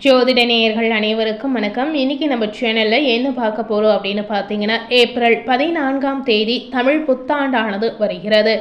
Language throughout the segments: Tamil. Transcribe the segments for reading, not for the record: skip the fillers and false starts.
ஜோதிட நேயர்கள் அனைவருக்கும் வணக்கம். இன்னைக்கு நம்ம சேனல்ல என்ன பார்க்க போறோம் அப்படின்னு பார்த்தீங்கன்னா, ஏப்ரல் 14ஆம் தேதி தமிழ் புத்தாண்டானது வருகிறது.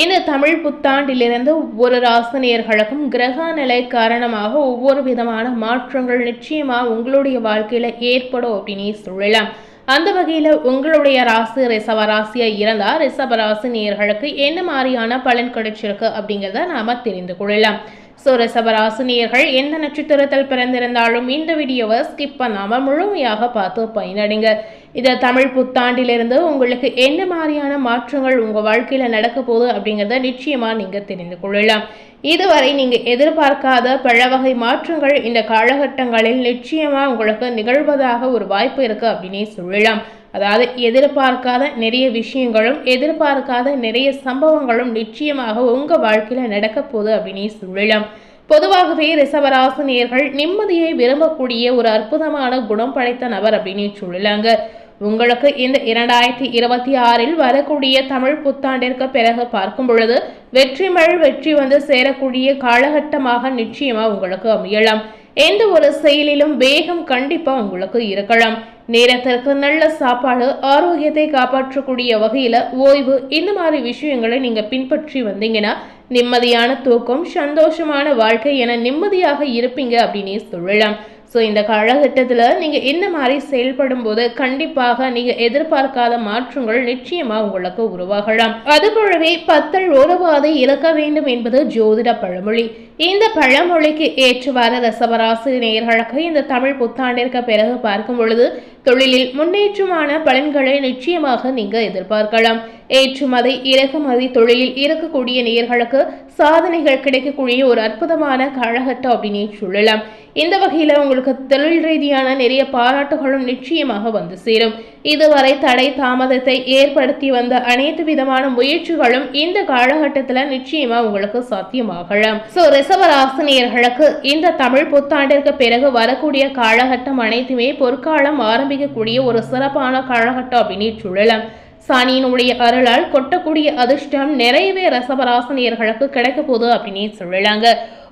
இந்த தமிழ் புத்தாண்டிலிருந்து ஒவ்வொரு ராசினியர்களுக்கும் கிரக நிலை காரணமாக ஒவ்வொரு விதமான மாற்றங்கள் நிச்சயமா உங்களுடைய வாழ்க்கையில ஏற்படும் அப்படின்னு சொல்லலாம். அந்த வகையில் உங்களுடைய ராசி ரிஷபராசியா இருந்தால் ரிஷபராசி நேயர்களுக்கு என்ன மாதிரியான பலன் கிடைச்சிருக்கு அப்படிங்கிறத நாம தெரிந்து கொள்ளலாம். ரிஷபராசினியர்கள் எந்த நட்சத்திரத்தில் பிறந்திருந்தாலும் இந்த வீடியோவை ஸ்கிப் பண்ணாம முழுமையாக பார்த்து பயனடைங்க. இதை தமிழ் புத்தாண்டிலிருந்து உங்களுக்கு என்ன மாதிரியான மாற்றங்கள் உங்க வாழ்க்கையில நடக்க போகுது அப்படிங்கிறத நிச்சயமா நீங்க தெரிந்து கொள்ளலாம். இதுவரை நீங்க எதிர்பார்க்காத பல வகை மாற்றங்கள் இந்த காலகட்டங்களில் நிச்சயமா உங்களுக்கு நிகழ்வதாக ஒரு வாய்ப்பு இருக்கு அப்படின்னே சொல்லலாம். அதாவது எதிர்பார்க்காத நிறைய விஷயங்களும் எதிர்பார்க்காத நிறைய சம்பவங்களும் நிச்சயமாக உங்க வாழ்க்கையில நடக்க போகுது அப்படின்னு சொல்லலாம். பொதுவாகவே ரிஷபராசினியர்கள் நிம்மதியை விரும்பக்கூடிய ஒரு அற்புதமான குணம் படைத்த நபர் அப்படின்னு சொல்லலாங்க. உங்களுக்கு இந்த 2026 வரக்கூடிய தமிழ் புத்தாண்டிற்கு பிறகு பார்க்கும் பொழுது வெற்றி மேல் வெற்றி வந்து சேரக்கூடிய காலகட்டமாக நிச்சயமா உங்களுக்கு அமையலாம். எந்த ஒரு செயலிலும் வேகம் கண்டிப்பா உங்களுக்கு இருக்கலாம். நேரத்திற்கு நல்ல சாப்பாடு, ஆரோக்கியத்தை காப்பாற்றக்கூடிய வகையில ஓய்வு, இந்த மாதிரி விஷயங்களை நீங்க பின்பற்றி வந்தீங்கன்னா நிம்மதியான தூக்கம், சந்தோஷமான வாழ்க்கை என நிம்மதியாக இருப்பீங்க அப்படின்னு சொல்லலாம். இந்த காலகட்டத்தில் நீங்கள் இந்த மாதிரி செயல்படும் போது கண்டிப்பாக நீங்கள் எதிர்பார்க்காத மாற்றங்கள் நிச்சயமா உங்களுக்கு உருவாகலாம். அதுபோலவே 10 ஒருவாதை இழக்க வேண்டும் என்பது ஜோதிட பழமொழி. இந்த பழமொழிக்கு ஏற்றவாறு ரிஷபராசி நேயர்களுக்கு இந்த தமிழ் புத்தாண்டிற்கு பிறகு பார்க்கும் பொழுது தொழிலில் முன்னேற்றமான பலன்களை நிச்சயமாக நீங்க எதிர்பார்க்கலாம். ஏற்றுமதி இறக்குமதி தொழிலில் இருக்கக்கூடிய நேயர்களுக்கு சாதனைகள் கிடைக்கக்கூடிய ஒரு அற்புதமான காலகட்டம் அப்படின்னு சொல்லலாம். இந்த வகையில உங்களுக்கு தொழில் ரீதியான நிறைய பாராட்டுகளும் நிச்சயமாக வந்து சேரும். இதுவரை தடை தாமதத்தை ஏற்படுத்தி வந்த அனைத்து விதமான முயற்சிகளும் இந்த காலகட்டத்துல நிச்சயமா உங்களுக்கு சாத்தியமாகலாம். ரிஷபராசினியர்களுக்கு இந்த தமிழ் புத்தாண்டிற்கு பிறகு வரக்கூடிய காலகட்டம் அனைத்துமே பொற்காலம் ஆரம்பிக்கக்கூடிய ஒரு சிறப்பான காலகட்டம் அப்படின்னு சொல்லலாம். சனியினுடைய அருளால் கொட்டக்கூடிய அதிர்ஷ்டம் நிறையவே ரிஷபராசினியர்களுக்கு கிடைக்க போகுது அப்படின்னு சொல்லலாங்க.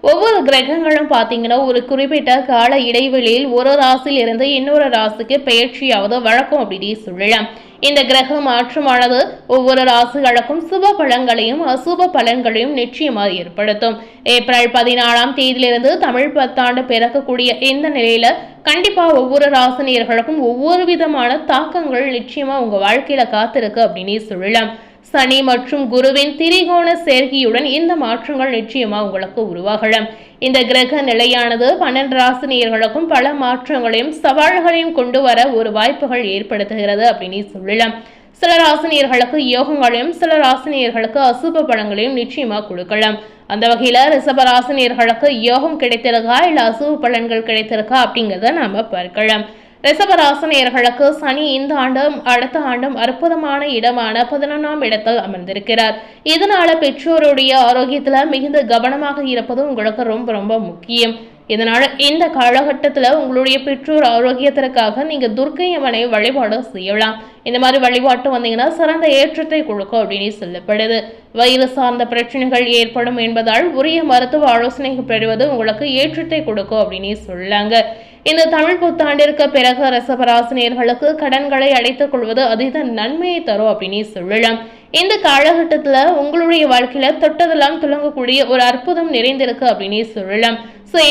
ஒவ்வொரு கிரகங்களும் பார்த்தீங்கன்னா ஒரு குறிப்பிட்ட கால இடைவெளியில் ஒரு ராசியில் இருந்து இன்னொரு ராசிக்கு பெயர்ச்சியாவது வழக்கம் அப்படின்னு சொல்லலாம். இந்த கிரக மாற்றமானது ஒவ்வொரு ராசிகளுக்கும் சுப பலன்களையும் அசுப பலன்களையும் நிச்சயமாக ஏற்படுத்தும். ஏப்ரல் 14ஆம் தேதியிலிருந்து தமிழ் புத்தாண்டு பிறக்கக்கூடிய இந்த நிலையில கண்டிப்பா ஒவ்வொரு ராசினியர்களுக்கும் ஒவ்வொரு விதமான தாக்கங்கள் நிச்சயமா உங்க வாழ்க்கையில காத்திருக்கு அப்படின்னு சொல்லலாம். சனி மற்றும் குருவின் திரிகோண சேர்க்கையுடன் இந்த மாற்றங்கள் நிச்சயமா உங்களுக்கு உருவாகலாம். இந்த கிரக நிலையானது 12 ராசினியர்களுக்கும் பல மாற்றங்களையும் சவால்களையும் கொண்டு வர ஒரு வாய்ப்புகள் ஏற்படுத்துகிறது அப்படின்னு சொல்லலாம். சில ராசினியர்களுக்கு யோகங்களையும் சில ராசினியர்களுக்கு அசுப பலன்களையும் நிச்சயமா கொடுக்கலாம். அந்த வகையில ரிஷப ராசினியர்களுக்கு யோகம் கிடைத்திருக்கா இல்ல அசுப பலன்கள் கிடைத்திருக்கா அப்படிங்கிறத நாம பார்க்கலாம். ரிஷபராசினியர்களுக்கு சனி இந்த ஆண்டும் அடுத்த ஆண்டும் அற்புதமான இடமான 11ஆம் இடத்தில் அமர்ந்திருக்கிறார். இதனால பெற்றோருடைய ஆரோக்கியத்துல மிகுந்த கவனமாக இருப்பது உங்களுக்கு ரொம்ப ரொம்ப முக்கியம். இதனால இந்த காலகட்டத்துல உங்களுடைய பெற்றோர் ஆரோக்கியத்திற்காக நீங்க துர்க்கை அம்மனை வழிபாடு செய்யலாம். இந்த மாதிரி வழிபாட்டு வந்தீங்கன்னா சிறந்த ஏற்றத்தை கொடுக்கும் அப்படின்னு சொல்லப்படுது. வயிறு சார்ந்த பிரச்சனைகள் ஏற்படும் என்பதால் உரிய மருத்துவ ஆலோசனைகள் பெறுவது உங்களுக்கு ஏற்றத்தை கொடுக்கும் அப்படின்னு சொல்லாங்க. இந்த தமிழ் புத்தாண்டிற்கு பிறகு ரிஷபராசினியர்களுக்கு கடன்களை அடைத்துக் கொள்வது அதீத நன்மையை தரும் அப்படின்னு சொல்லலாம். இந்த காலகட்டத்துல உங்களுடைய வாழ்க்கையில தொட்டதெல்லாம் துளங்கக்கூடிய ஒரு அற்புதம் நிறைந்திருக்கு அப்படின்னு சொல்லலாம்.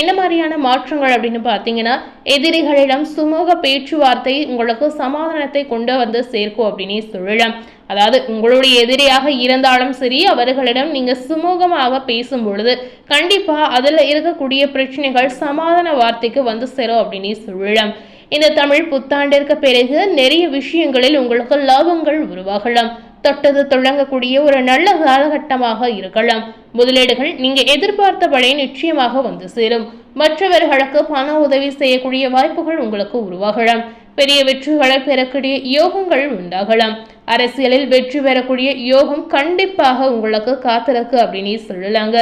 என்ன மாதிரியான மாற்றங்கள் அப்படின்னு பார்த்தீங்கன்னா, எதிரிகளிடம் சுமூக பேச்சுவார்த்தை உங்களுக்கு சமாதானத்தை கொண்டு வந்து சேர்க்கும் அப்படின்னு சொல்லலாம். அதாவது உங்களுடைய எதிரியாக இருந்தாலும் சரி, அவர்களிடம் நீங்க சுமூகமாக பேசும் பொழுது கண்டிப்பா அதுல இருக்கக்கூடிய பிரச்சனைகள் சமாதான வார்த்தைக்கு வந்து சேரும் அப்படின்னு சொல்லலாம். இந்த தமிழ் புத்தாண்டிற்கு பிறகு நிறைய விஷயங்களில் உங்களுக்கு லாபங்கள் உருவாகலாம். தொட்டது தொடங்கக்கூடிய ஒரு நல்ல காலகட்டமாக இருக்கலாம். முதலீடுகள் நீங்க எதிர்பார்த்தபடி நிச்சயமாக வந்து சேரும். மற்றவர்களுக்கு பண உதவி செய்யக்கூடிய வாய்ப்புகள் உங்களுக்கு உருவாகலாம். பெரிய வெற்றிகளை பெறக்கூடிய யோகங்கள் உண்டாகலாம். அரசியலில் வெற்றி பெறக்கூடிய யோகம் கண்டிப்பாக உங்களுக்கு காத்திருக்கு அப்படின்னு சொல்லலாங்க.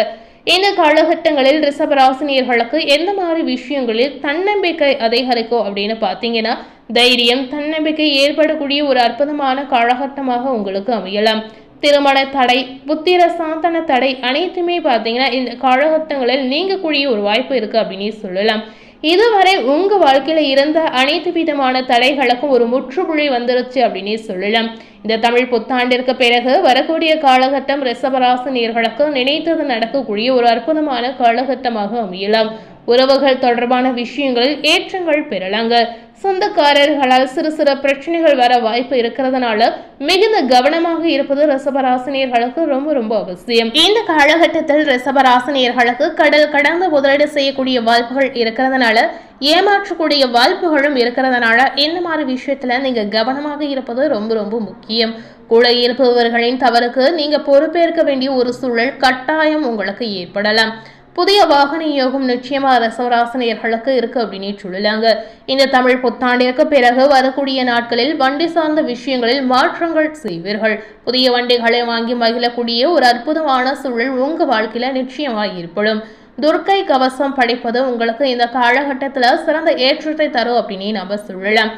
இந்த காலகட்டங்களில் ரிஷபராசினியர்களுக்கு எந்த மாதிரி விஷயங்களில் தன்னம்பிக்கை அதிகரிக்கும் அப்படின்னு பார்த்தீங்கன்னா, தைரியம் தன்னம்பிக்கை ஏற்படக்கூடிய ஒரு அற்புதமான காலகட்டமாக உங்களுக்கு அமையலாம். திருமண தடை, புத்திர சாந்தன தடை அனைத்துமே பார்த்தீங்கன்னா இந்த காலகட்டங்களில் நீங்கக்கூடிய ஒரு வாய்ப்பு இருக்கு அப்படின்னு சொல்லலாம். இதுவரை உங்க வாழ்க்கையில இருந்த அனைத்து விதமான தடைகளுக்கும் ஒரு முற்றுப்புள்ளி வந்துருச்சு அப்படின்னு சொல்லலாம். இந்த தமிழ் புத்தாண்டிற்கு பிறகு வரக்கூடிய காலகட்டம் ரிஷபராசி நேயர்களுக்கு நினைத்தது நடக்கக்கூடிய ஒரு அற்புதமான காலகட்டமாக அமையலாம். உறவுகள் தொடர்பான விஷயங்களில் ஏற்றங்கள் பெறலாங்க. சொந்தக்காரர்களால் சிறு சிறு பிரச்சனைகள் வர வாய்ப்பு இருக்கிறதுனால மிகுந்த கவனமாக இருப்பது ரிஷபராசினியர்களுக்கு ரொம்ப ரொம்ப அவசியம். இந்த காலகட்டத்தில் ரிஷபராசினியர்களுக்கு கடல் கடந்து முதலீடு செய்யக்கூடிய வாய்ப்புகள் இருக்கிறதுனால ஏமாற்றக்கூடிய வாய்ப்புகளும் இருக்கிறதுனால இந்த மாதிரி விஷயத்துல நீங்க கவனமாக இருப்பது ரொம்ப ரொம்ப முக்கியம். கூட இருப்பவர்களின் தவறுக்கு நீங்க பொறுப்பேற்க வேண்டிய ஒரு சூழல் கட்டாயம் உங்களுக்கு ஏற்படலாம். புதிய வாகன யோகம் நிச்சயமா ரிஷபராசினியர்களுக்கு இருக்கு அப்படின்னு சொல்லலாங்க. இந்த தமிழ் புத்தாண்டிற்கு பிறகு வரக்கூடிய நாட்களில் வண்டி சார்ந்த விஷயங்களில் மாற்றங்கள் செய்வீர்கள். புதிய வண்டிகளை வாங்கி மகிழக்கூடிய ஒரு அற்புதமான சூழல் உங்க வாழ்க்கையில நிச்சயமா ஏற்படும். துர்க்கை கவசம் படிப்பது உங்களுக்கு இந்த காலகட்டத்துல சிறந்த ஏற்றத்தை தரும் அப்படின்னு நம்ம சொல்லலாம்.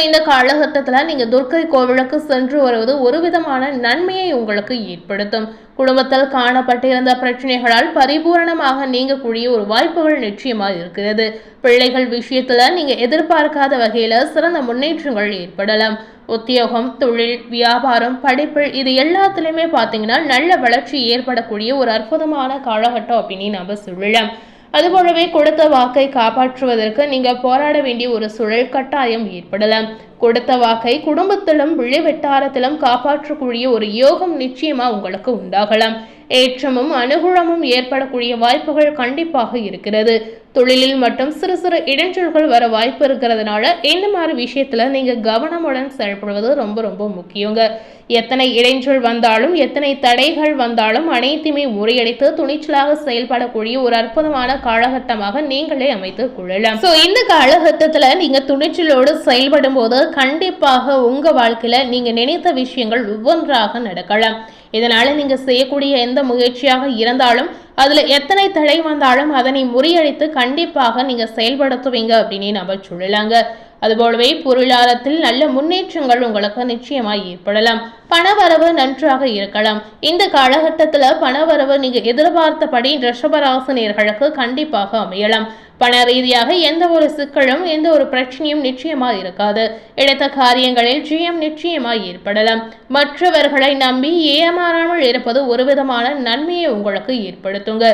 இந்த காலகட்டத்தில் நீங்க துர்க்கை கோவிலுக்கு சென்று வருவது ஒரு விதமான நன்மையை உங்களுக்கு ஏற்படுத்தும். குடும்பத்தில் காணப்பட்டிருந்த பிரச்சனைகளால் பரிபூரணமாக நீங்கக்கூடிய ஒரு வாய்ப்புகள் நிச்சயமா இருக்கிறது. பிள்ளைகள் விஷயத்துல நீங்க எதிர்பார்க்காத வகையில சிறந்த முன்னேற்றங்கள் ஏற்படலாம். உத்தியோகம், தொழில், வியாபாரம், படிப்பு இது எல்லாத்துலயுமே பாத்தீங்கன்னா நல்ல வளர்ச்சி ஏற்படக்கூடிய ஒரு அற்புதமான காலகட்டம் அப்படின்னு நம்ம சொல்லலாம். அதுபோலவே கொடுத்த வாக்கை காப்பாற்றுவதற்கு நீங்க போராட வேண்டிய ஒரு சூழல் கட்டாயம் ஏற்படலாம். கொடுத்த வாக்கை குடும்பத்திலும் விழி வெட்டாரத்திலும் காப்பாற்றக்கூடிய ஒரு யோகம் நிச்சயமா உங்களுக்கு உண்டாகலாம். ஏற்றமும் அனுகூலமும் ஏற்படக்கூடிய வாய்ப்புகள் கண்டிப்பாக இருக்கிறது. தொழிலில் மட்டும் சிறு சிறு இடைஞ்சல்கள் வர வாய்ப்பு இருக்கிறதுனால இந்த மாதிரி விஷயத்துல நீங்க கவனமுடன் செயல்படுவது ரொம்ப ரொம்ப முக்கியங்க. எத்தனை இடைஞ்சல் வந்தாலும் எத்தனை தடைகள் வந்தாலும் அனைத்துமே முறியடித்து துணிச்சலாக செயல்படக்கூடிய ஒரு அற்புதமான காலகட்டமாக நீங்களே அமைத்துக் கொள்ளலாம். இந்த காலகட்டத்துல நீங்க துணிச்சலோடு செயல்படும் போது கண்டிப்பாக உங்க வாழ்க்கையில நீங்க நினைத்த விஷயங்கள் ஒவ்வொன்றாக நடக்கலாம். இதனால நீங்க செய்யக்கூடிய எந்த முயற்சியாக இருந்தாலும் அதுல எத்தனை தடை வந்தாலும் அதனை முறியடித்து கண்டிப்பாக நீங்க செயல்படுத்துவீங்க அப்படின்னு நம்ம சொல்லலாங்க. அதுபோலவே பொருளாதாரத்தில் நல்ல முன்னேற்றங்கள் உங்களுக்கு நிச்சயமா ஏற்படலாம். பணவரவு நன்றாக இருக்கலாம். இந்த காலகட்டத்துல பணவரவு நீங்க எதிர்பார்த்தபடி ரிஷபராசினியர்களுக்கு கண்டிப்பாக அமையலாம். பண ரீதியாக எந்த ஒரு சிக்கலும் எந்த ஒரு பிரச்சனையும் நிச்சயமா இருக்காது. எடுத்த காரியங்களில் ஜெயம் நிச்சயமா ஏற்படலாம். மற்றவர்களை நம்பி ஏமாறாமல் இருப்பது ஒரு விதமான நன்மையை உங்களுக்கு ஏற்படுத்துங்க.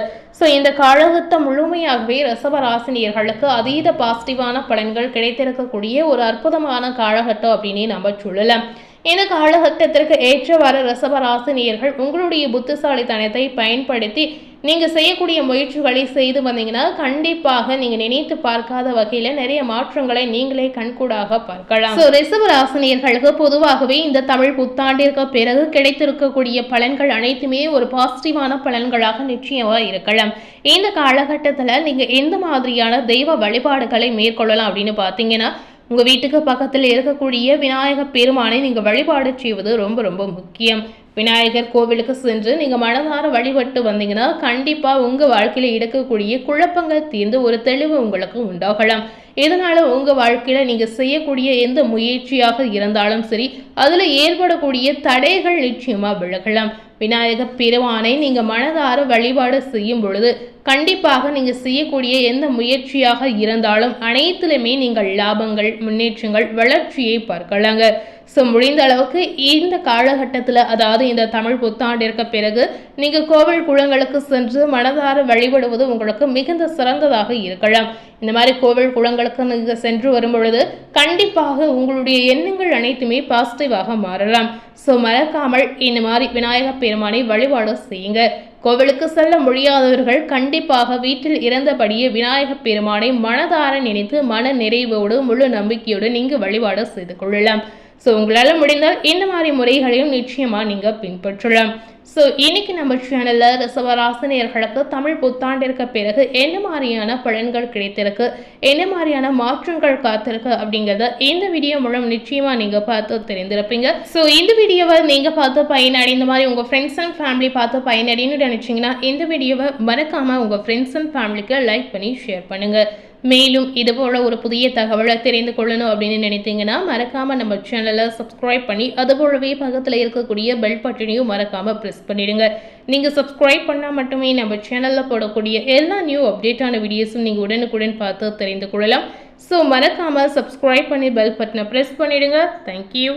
இந்த காலகட்டம் முழுமையாகவே ரிஷபராசினியர்களுக்கு அதீத பாசிட்டிவான பலன்கள் கிடைத்திருக்கக்கூடிய ஒரு அற்புதமான காலகட்டம் அப்படின்னு நம்ம சொல்லலாம். இந்த காலகட்டத்திற்கு ஏற்றவாறு ரிஷபராசினியர்கள் உங்களுடைய புத்திசாலித்தனத்தை பயன்படுத்தி நீங்க செய்யக்கூடிய முயற்சிகளை செய்து வந்தீங்கன்னா கண்டிப்பாக நீங்க நினைத்து பார்க்காத வகையில நிறைய மாற்றங்களை நீங்களே கண்கூடாக பார்க்கலாம். ரிஷபராசினியர்களுக்கு பொதுவாகவே இந்த தமிழ் புத்தாண்டிற்கு பிறகு கிடைத்திருக்கக்கூடிய பலன்கள் அனைத்துமே ஒரு பாசிட்டிவான பலன்களாக நிச்சயமா இருக்கலாம். இந்த காலகட்டத்துல நீங்க எந்த மாதிரியான தெய்வ வழிபாடுகளை மேற்கொள்ளலாம் அப்படின்னு பாத்தீங்கன்னா உங்க வீட்டுக்கு பக்கத்தில் இருக்கக்கூடிய விநாயகர் பெருமானை நீங்க வழிபாடு செய்வது ரொம்ப ரொம்ப முக்கியம். விநாயகர் கோவிலுக்கு சென்று நீங்க மனதார வழிபட்டு வந்தீங்கன்னா கண்டிப்பா உங்க வாழ்க்கையில இருக்கக்கூடிய குழப்பங்கள் தீர்ந்து ஒரு தெளிவு உங்களுக்கு உண்டாகலாம். இதனால உங்க வாழ்க்கையில நீங்க செய்யக்கூடிய எந்த முயற்சியாக இருந்தாலும் சரி அதுல ஏற்படக்கூடிய தடைகள் நிச்சயமா விலகலாம். விநாயகர் பெருமானை நீங்க மனதார வழிபாடு செய்யும் பொழுது கண்டிப்பாக நீங்க செய்யக்கூடிய எந்த முயற்சியாக இருந்தாலும் அனைத்திலுமே நீங்கள் லாபங்கள், முன்னேற்றங்கள், வளர்ச்சியை பார்க்கலாங்க. முடிந்த அளவுக்கு இந்த காலகட்டத்தில் அதாவது இந்த தமிழ் புத்தாண்டிற்கு பிறகு நீங்க கோவில் குளங்களுக்கு சென்று மனதார வழிபடுவது உங்களுக்கு மிகுந்த சிறந்ததாக இருக்கலாம். இந்த மாதிரி கோவில் குளங்களுக்கு நீங்க சென்று வரும் பொழுது கண்டிப்பாக உங்களுடைய எண்ணங்கள் அனைத்துமே பாசிட்டிவாக மாறலாம். மறக்காமல் இந்த மாதிரி விநாயகர் பெருமானை வழிபாடு செய்யுங்க. கோவிலுக்கு செல்ல முடியாதவர்கள் கண்டிப்பாக வீட்டில் இருந்தபடியே விநாயகர் பெருமானை மனதார நினைத்து மன நிறைவோடு முழு நம்பிக்கையோடு நீங்க வழிபாடு செய்து கொள்ளலாம். உங்களால முடிந்தால் இந்த மாதிரி முறைகளையும் நிச்சயமா நீங்க பின்பற்றலாம். இன்னைக்கு நம்ம சேனல்ல ரிஷபராசினியர்களுக்கு தமிழ் புத்தாண்டிற்கு பிறகு என்ன மாதிரியான பலன்கள் கிடைத்திருக்கு, என்ன மாதிரியான மாற்றங்கள் காத்திருக்கு அப்படிங்கறத இந்த வீடியோ மூலம் நிச்சயமா நீங்க பார்த்து தெரிந்திருப்பீங்க. இந்த வீடியோவை நீங்க பார்த்து பயனடை, இந்த மாதிரி உங்க ஃப்ரெண்ட்ஸ் அண்ட் ஃபேமிலி பார்த்து பயனடைன்னு நினைச்சீங்கன்னா இந்த வீடியோவை மறக்காம உங்க ஃப்ரெண்ட்ஸ் அண்ட் ஃபேமிலிக்கு லைக் பண்ணி ஷேர் பண்ணுங்க. மேலும் இதுபோல் ஒரு புதிய தகவலை தெரிந்து கொள்ளணும் அப்படின்னு நினைத்தீங்கன்னா மறக்காமல் நம்ம சேனலை சப்ஸ்கிரைப் பண்ணி அதுபோலவே பக்கத்தில் இருக்கக்கூடிய பெல் பட்டனையும் மறக்காமல் ப்ரெஸ் பண்ணிடுங்க. நீங்கள் சப்ஸ்கிரைப் பண்ணால் மட்டுமே நம்ம சேனலில் போடக்கூடிய எல்லா நியூ அப்டேட்டான வீடியோஸும் நீங்கள் உடனுக்குடன் பார்த்து தெரிந்து கொள்ளலாம். ஸோ மறக்காமல் சப்ஸ்கிரைப் பண்ணி பெல் பட்டனை ப்ரெஸ் பண்ணிடுங்க. தேங்க்யூ.